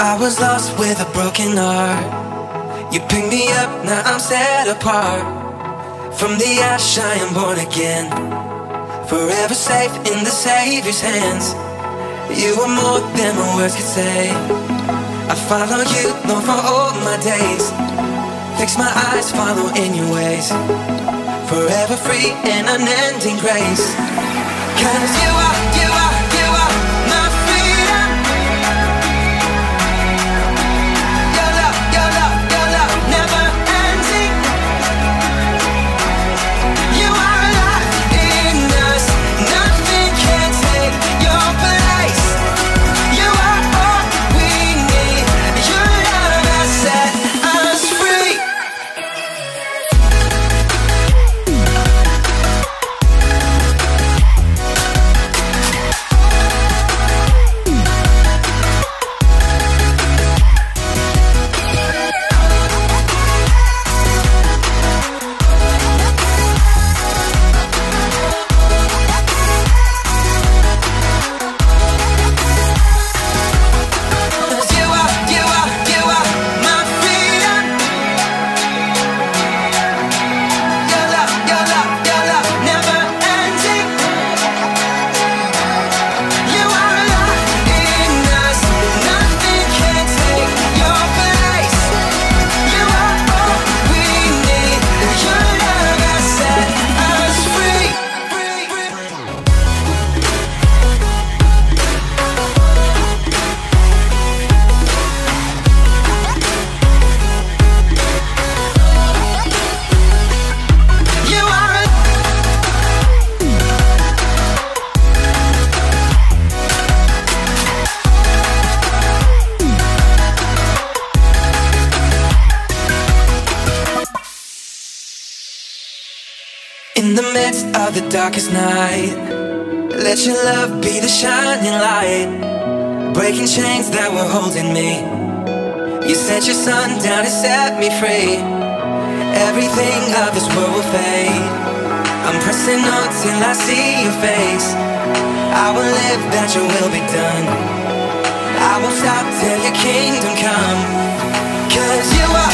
I was lost with a broken heart. You picked me up, now I'm set apart. From the ash I am born again, forever safe in the Savior's hands. You are more than my words could say. I follow you, Lord, for all my days. Fix my eyes, follow in your ways. Forever free in unending grace. 'Cause you are my freedom. Your love, never ending. You are alive in us, nothing can take your place. You are all we need, your love has set us free. In the midst of the darkest night, let your love be the shining light, breaking chains that were holding me. You sent your sun down and set me free. Everything of this world will fade. I'm pressing on till I see your face. I will live that your will be done. I won't stop till your kingdom come. 'Cause you are